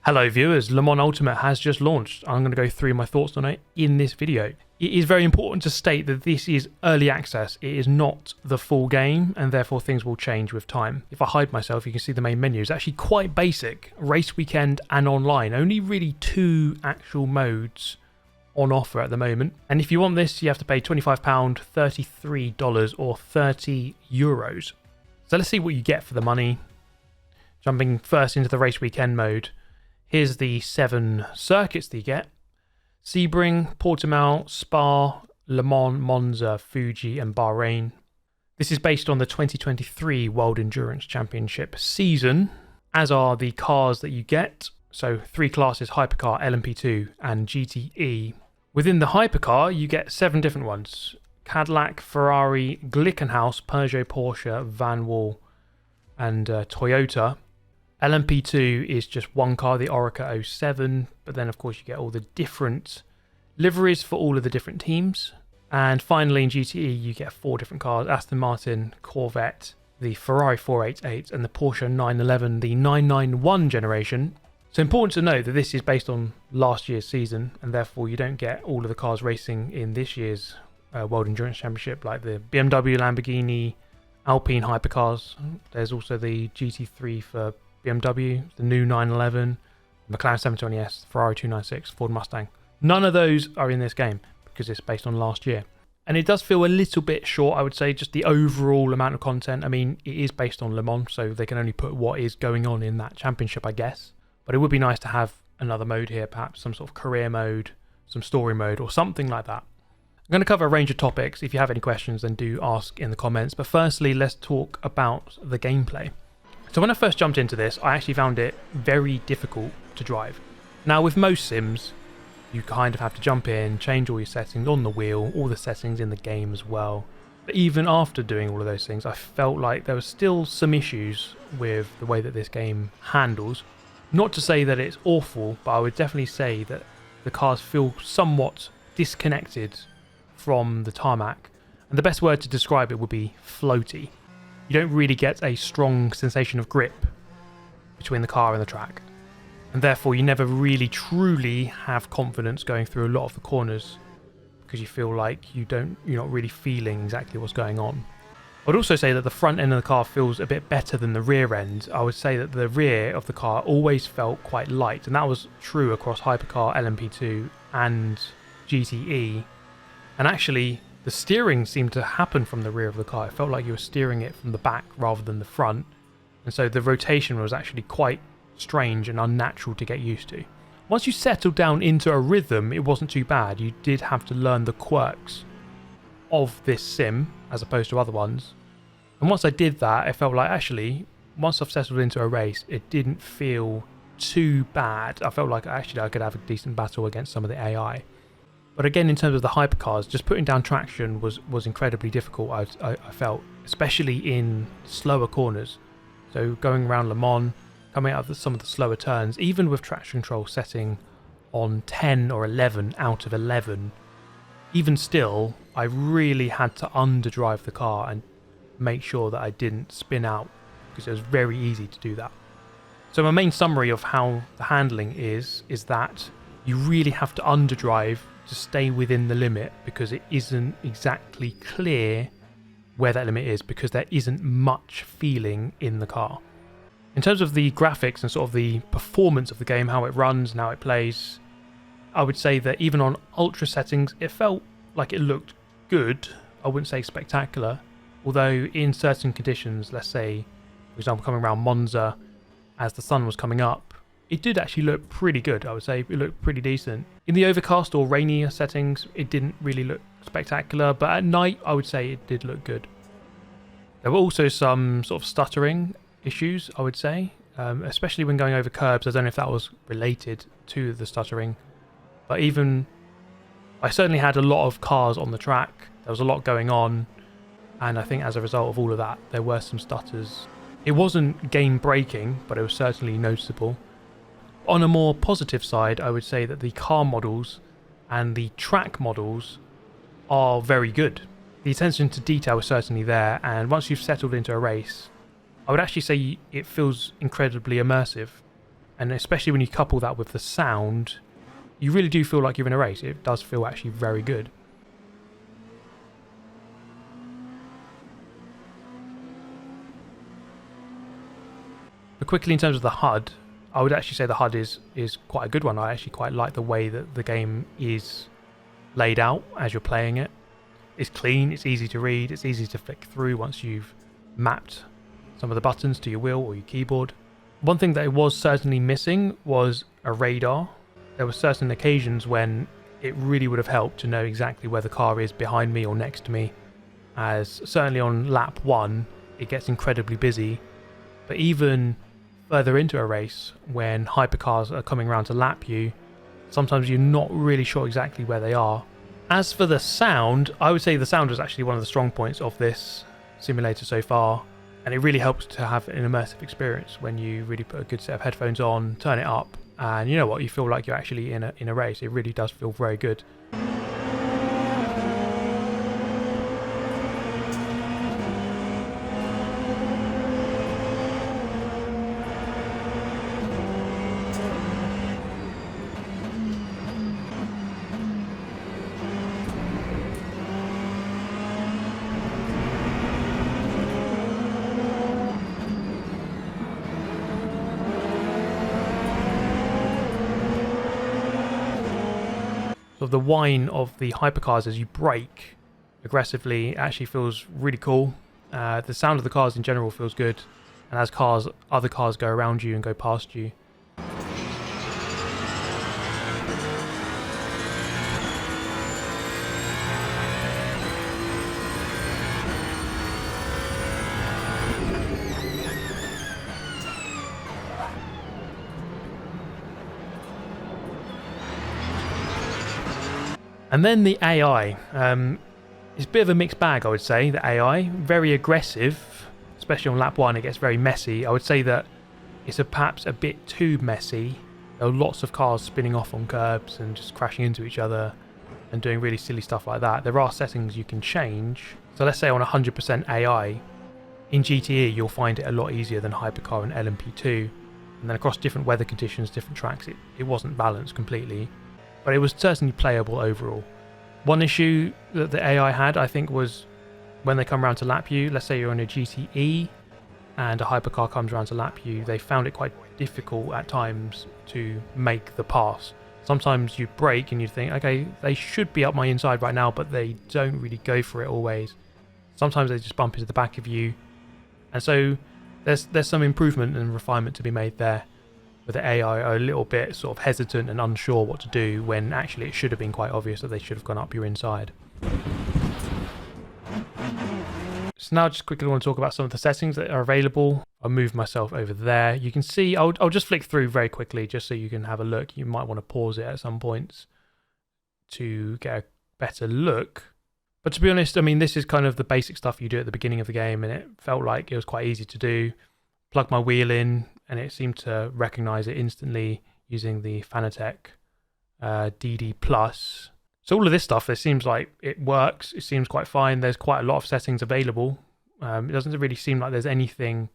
Hello viewers, Le Mans Ultimate has just launched. I'm going to go through my thoughts on it in this video. It is very important to state that this is early access. It is not the full game, and therefore things will change with time. If I hide myself, you can see the main menu. It's actually quite basic. Race weekend and online. Only really two actual modes on offer at the moment. And if you want this, you have to pay £25, $33 or €30. So let's see what you get for the money. Jumping first into the race weekend mode. Here's the 7 circuits that you get. Sebring, Portimao, Spa, Le Mans, Monza, Fuji and Bahrain. This is based on the 2023 World Endurance Championship season, as are the cars that you get. So 3 classes, Hypercar, LMP2 and GTE. Within the Hypercar, you get 7 different ones. Cadillac, Ferrari, Glickenhaus, Peugeot, Porsche, Van Wall and Toyota. LMP2 is just one car, the Orica 07, but then of course you get all the different liveries for all of the different teams. And finally in GTE you get 4 different cars, Aston Martin, Corvette, the Ferrari 488 and the Porsche 911, the 991 generation. So important to note that this is based on last year's season, and therefore you don't get all of the cars racing in this year's World Endurance Championship, like the BMW, Lamborghini, Alpine hypercars. There's also the GT3 for BMW, the new 911, McLaren 720S, Ferrari 296, Ford Mustang. None of those are in this game because it's based on last year. And it does feel a little bit short, I would say, just the overall amount of content. I mean, it is based on Le Mans, so they can only put what is going on in that championship, I guess. But it would be nice to have another mode here, perhaps some sort of career mode, some story mode, or something like that. I'm going to cover a range of topics. If you have any questions, then do ask in the comments. But firstly, let's talk about the gameplay. So when I first jumped into this, I actually found it very difficult to drive. Now with most sims, you kind of have to jump in, change all your settings on the wheel, all the settings in the game as well. But even after doing all of those things, I felt like there were still some issues with the way that this game handles. Not to say that it's awful, but I would definitely say that the cars feel somewhat disconnected from the tarmac. And the best word to describe it would be floaty. You don't really get a strong sensation of grip between the car and the track, and therefore you never really truly have confidence going through a lot of the corners because you feel like you're not really feeling exactly what's going on. I would also say that the front end of the car feels a bit better than the rear end. I would say that the rear of the car always felt quite light, and that was true across Hypercar, LMP2 and GTE. And actually the steering seemed to happen from the rear of the car. It felt like you were steering it from the back rather than the front. And so the rotation was actually quite strange and unnatural to get used to. Once you settled down into a rhythm, it wasn't too bad. You did have to learn the quirks of this sim as opposed to other ones. And once I did that, it felt like actually, once I've settled into a race, it didn't feel too bad. I felt like actually I could have a decent battle against some of the AI. But again, in terms of the hypercars, just putting down traction was incredibly difficult, I felt, especially in slower corners. So going around Le Mans, coming out of some of the slower turns, even with traction control setting on 10 or 11 out of 11, even still, I really had to underdrive the car and make sure that I didn't spin out, because it was very easy to do that. So my main summary of how the handling is that you really have to underdrive to stay within the limit, because it isn't exactly clear where that limit is, because there isn't much feeling in the car. In terms of the graphics and sort of the performance of the game, how it runs and how it plays, I would say that even on ultra settings, it felt like it looked good. I wouldn't say spectacular, although in certain conditions, let's say, for example, coming around Monza as the sun was coming up, it did actually look pretty good. I would say it looked pretty decent. In the overcast or rainier settings, it didn't really look spectacular, but at night, I would say it did look good. There were also some sort of stuttering issues, I would say, especially when going over curbs. I don't know if that was related to the stuttering, but I certainly had a lot of cars on the track. There was a lot going on, and I think as a result of all of that, there were some stutters. It wasn't game breaking, but it was certainly noticeable. On a more positive side, I would say that the car models and the track models are very good. The attention to detail is certainly there, and once you've settled into a race, I would actually say it feels incredibly immersive. And especially when you couple that with the sound, you really do feel like you're in a race. It does feel actually very good. But quickly, in terms of the HUD, I would actually say the HUD is quite a good one. I actually quite like the way that the game is laid out as you're playing it. It's clean, it's easy to read, it's easy to flick through once you've mapped some of the buttons to your wheel or your keyboard. One thing that it was certainly missing was a radar. There were certain occasions when it really would have helped to know exactly where the car is behind me or next to me, as certainly on lap 1 it gets incredibly busy, but even further into a race when hypercars are coming around to lap you, sometimes you're not really sure exactly where they are. As for the sound, I would say the sound was actually one of the strong points of this simulator so far, and it really helps to have an immersive experience when you really put a good set of headphones on, turn it up, and you know what, you feel like you're actually in a race. It really does feel very good. So the whine of the hypercars as you brake aggressively actually feels really cool. The sound of the cars in general feels good, and as other cars go around you and go past you. And then the AI. It's a bit of a mixed bag, I would say. The AI, very aggressive, especially on lap 1, it gets very messy. I would say that it's perhaps a bit too messy. There are lots of cars spinning off on curbs and just crashing into each other and doing really silly stuff like that. There are settings you can change. So let's say on 100% AI, in GTE you'll find it a lot easier than Hypercar and LMP2. And then across different weather conditions, different tracks, it wasn't balanced completely. But it was certainly playable overall. One issue that the AI had, I think, was when they come around to lap you. Let's say you're on a GTE and a hypercar comes around to lap you. They found it quite difficult at times to make the pass. Sometimes you brake and you think, okay, they should be up my inside right now, but they don't really go for it always. Sometimes they just bump into the back of you. And so there's some improvement and refinement to be made there. But the AI are a little bit sort of hesitant and unsure what to do when actually it should have been quite obvious that they should have gone up your inside. So now just quickly want to talk about some of the settings that are available. I'll move myself over there. You can see, I'll just flick through very quickly just so you can have a look. You might want to pause it at some points to get a better look. But to be honest, I mean, this is kind of the basic stuff you do at the beginning of the game, and it felt like it was quite easy to do. Plug my wheel in, and it seemed to recognize it instantly using the Fanatec DD+. So all of this stuff, it seems like it works. It seems quite fine. There's quite a lot of settings available. It doesn't really seem like there's anything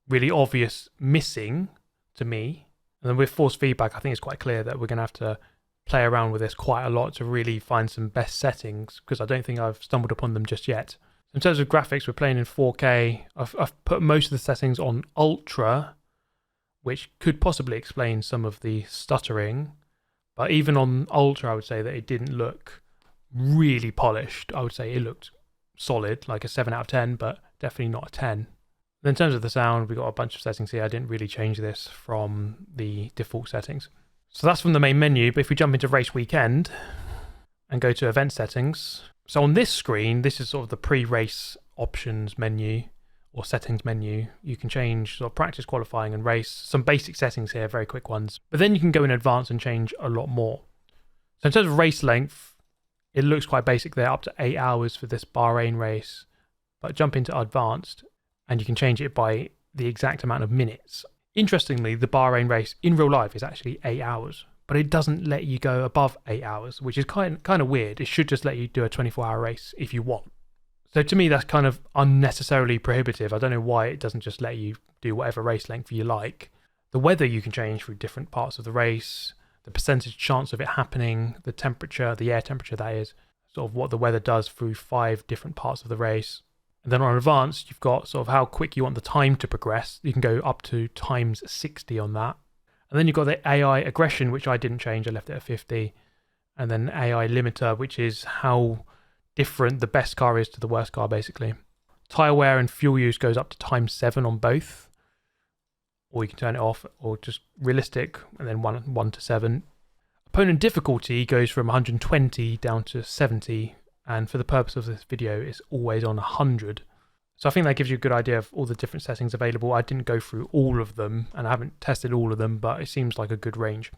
really obvious missing to me. And then with force feedback, I think it's quite clear that we're going to have to play around with this quite a lot to really find some best settings, because I don't think I've stumbled upon them just yet. In terms of graphics, we're playing in 4K. I've put most of the settings on Ultra, which could possibly explain some of the stuttering. But even on Ultra, I would say that it didn't look really polished. I would say it looked solid, like a 7 out of 10, but definitely not a 10. Then in terms of the sound, we've got a bunch of settings here. I didn't really change this from the default settings. So that's from the main menu. But if we jump into Race Weekend and go to Event Settings. So on this screen, this is sort of the pre-race options menu or settings menu. You can change sort of practice, qualifying and race. Some basic settings here, very quick ones. But then you can go in advance and change a lot more. So in terms of race length, it looks quite basic there, up to 8 hours for this Bahrain race. But jump into advanced and you can change it by the exact amount of minutes. Interestingly, the Bahrain race in real life is actually 8 hours. But it doesn't let you go above 8 hours, which is kind of weird. It should just let you do a 24-hour race if you want. So to me, that's kind of unnecessarily prohibitive. I don't know why it doesn't just let you do whatever race length you like. The weather you can change through different parts of the race, the percentage chance of it happening, the temperature, the air temperature that is, sort of what the weather does through 5 different parts of the race. And then on advanced, you've got sort of how quick you want the time to progress. You can go up to times 60 on that. And then you've got the AI aggression, which I didn't change. I left it at 50. And then AI limiter, which is how different the best car is to the worst car, basically. Tyre wear and fuel use goes up to times 7 on both. Or you can turn it off, or just realistic, and then 1 to 7. Opponent difficulty goes from 120 down to 70. And for the purpose of this video, it's always on 100. So I think that gives you a good idea of all the different settings available. I didn't go through all of them, and I haven't tested all of them, but it seems like a good range.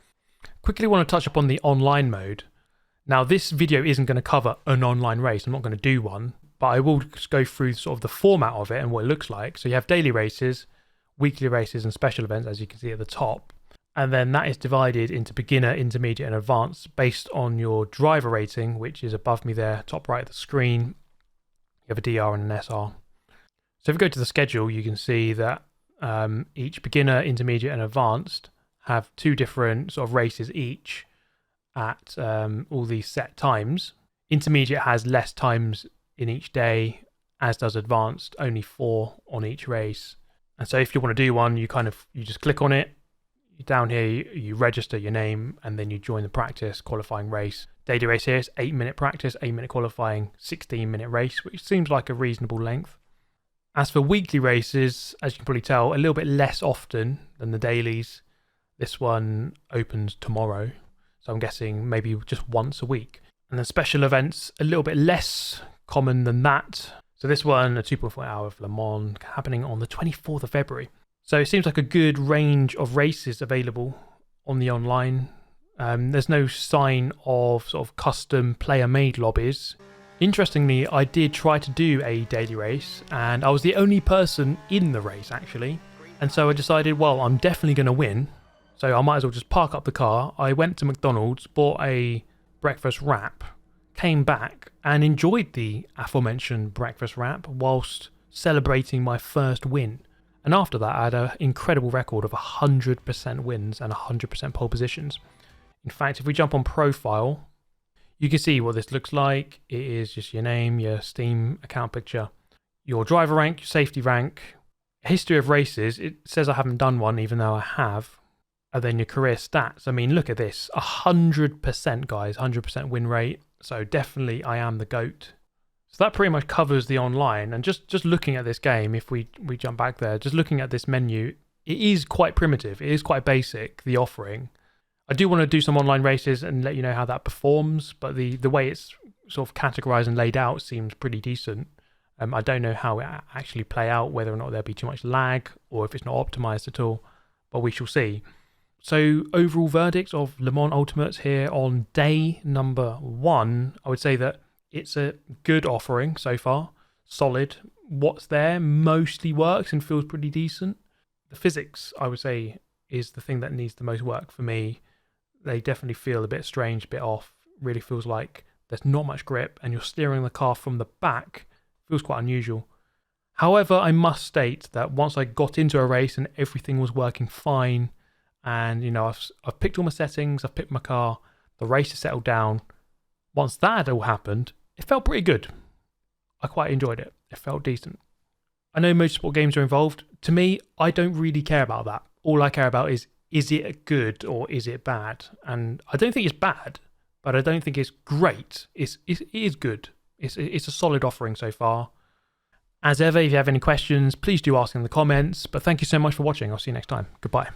Quickly want to touch upon the online mode. Now, this video isn't going to cover an online race. I'm not going to do one, but I will just go through sort of the format of it and what it looks like. So you have daily races, weekly races, and special events, as you can see at the top. And then that is divided into beginner, intermediate, and advanced based on your driver rating, which is above me there, top right of the screen. You have a DR and an SR. So if we go to the schedule, you can see that each beginner, intermediate, and advanced have 2 different sort of races each at all these set times. Intermediate has less times in each day, as does advanced, only 4 on each race. And so if you want to do one, you just click on it. Down here, you register your name, and then you join the practice qualifying race. Daily race here is 8-minute practice, 8-minute qualifying, 16-minute race, which seems like a reasonable length. As for weekly races, as you can probably tell, a little bit less often than the dailies. This one opens tomorrow, so I'm guessing maybe just once a week. And then special events, a little bit less common than that. So this one, a 2.4 hour of Le Mans, happening on the 24th of February. So it seems like a good range of races available on the online. There's no sign of sort of custom player-made lobbies. Interestingly, I did try to do a daily race, and I was the only person in the race, actually. And so I decided, well, I'm definitely going to win, so I might as well just park up the car. I went to McDonald's, bought a breakfast wrap, came back, and enjoyed the aforementioned breakfast wrap whilst celebrating my first win. And after that, I had an incredible record of 100% wins and 100% pole positions. In fact, if we jump on profile, you can see what this looks like. It is just your name, your Steam account picture, your driver rank, your safety rank, history of races. It says I haven't done one, even though I have. And then your career stats. I mean, look at this. 100%, guys. 100% win rate. So definitely I am the GOAT. So that pretty much covers the online. And just looking at this game, if we jump back there, just looking at this menu, it is quite primitive. It is quite basic, the offering. I do want to do some online races and let you know how that performs, but the way it's sort of categorized and laid out seems pretty decent. I don't know how it actually play out, whether or not there'll be too much lag or if it's not optimized at all, but we shall see. So overall verdict of Le Mans Ultimates here on day number 1, I would say that it's a good offering so far, solid. What's there mostly works and feels pretty decent. The physics, I would say, is the thing that needs the most work for me. They definitely feel a bit strange, a bit off. Really feels like there's not much grip and you're steering the car from the back. Feels quite unusual. However, I must state that once I got into a race and everything was working fine, and you know, I've picked all my settings, I've picked my car, the race has settled down. Once that had all happened, it felt pretty good. I quite enjoyed it. It felt decent. I know motorsport games are involved. To me, I don't really care about that. All I care about is it good or is it bad? And I don't think it's bad, but I don't think it's great. It is good. It's a solid offering so far. As ever, if you have any questions, please do ask in the comments. But thank you so much for watching. I'll see you next time. Goodbye.